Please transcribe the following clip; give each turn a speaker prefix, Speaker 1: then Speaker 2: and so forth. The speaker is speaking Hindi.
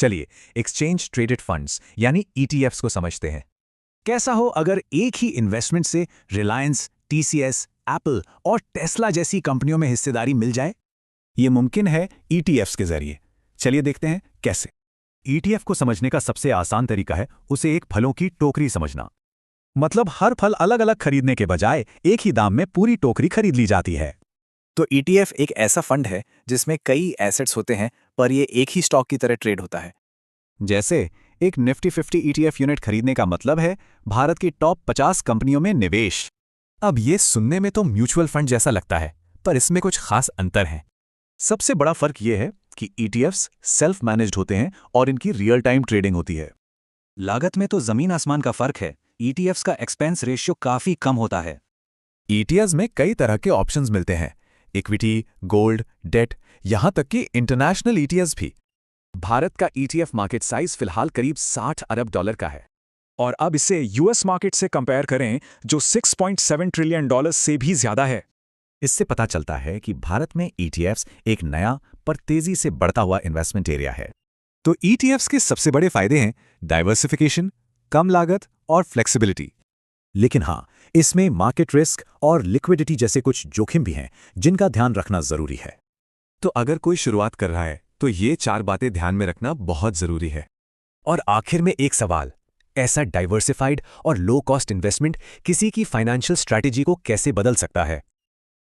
Speaker 1: चलिए एक्सचेंज ट्रेडेड फंड्स यानी ईटीएफ्स को समझते हैं। कैसा हो अगर एक ही इन्वेस्टमेंट से रिलायंस, टीसीएस, एप्पल और टेस्ला जैसी कंपनियों में हिस्सेदारी मिल जाए? ये मुमकिन है ईटीएफ्स के जरिए। चलिए देखते हैं कैसे। ईटीएफ को समझने का सबसे आसान तरीका है उसे एक फलों की टोकरी समझना। मतलब हर फल अलग अलग खरीदने के बजाय एक ही दाम में पूरी टोकरी खरीद ली जाती है।
Speaker 2: तो ईटीएफ एक ऐसा फंड है जिसमें कई एसेट्स होते हैं, पर ये एक ही स्टॉक की तरह ट्रेड होता है।
Speaker 1: जैसे एक निफ्टी 50 ईटीएफ यूनिट खरीदने का मतलब है भारत की टॉप 50 कंपनियों में निवेश। अब ये सुनने में तो म्यूचुअल फंड जैसा लगता है, पर इसमें कुछ खास अंतर है। सबसे बड़ा फर्क ये है कि ईटीएफ्स सेल्फ मैनेज्ड होते हैं और इनकी रियल टाइम ट्रेडिंग होती है।
Speaker 2: लागत में तो जमीन आसमान का फर्क है। ईटीएफ्स का एक्सपेंस रेशियो काफी कम होता है।
Speaker 1: ईटीएफ्स में कई तरह के ऑप्शंस मिलते हैं, इक्विटी, गोल्ड, डेट, यहां तक कि इंटरनेशनल ईटीएफ्स भी। भारत का ईटीएफ मार्केट साइज फिलहाल करीब $60 अरब का है।
Speaker 3: और अब इसे यूएस मार्केट से कंपेयर करें जो $6.7 ट्रिलियन से भी ज्यादा है।
Speaker 1: इससे पता चलता है कि भारत में ईटीएफ्स एक नया पर तेजी से बढ़ता हुआ इन्वेस्टमेंट एरिया है। तो ईटीएफ्स के सबसे बड़े फायदे हैं डाइवर्सिफिकेशन, कम लागत और फ्लेक्सिबिलिटी। लेकिन हाँ, इसमें मार्केट रिस्क और लिक्विडिटी जैसे कुछ जोखिम भी हैं जिनका ध्यान रखना जरूरी है। तो अगर कोई शुरुआत कर रहा है तो ये 4 बातें ध्यान में रखना बहुत जरूरी है। और आखिर में एक सवाल, ऐसा डाइवर्सिफाइड और लो कॉस्ट इन्वेस्टमेंट किसी की फाइनेंशियल स्ट्रैटेजी को कैसे बदल सकता है?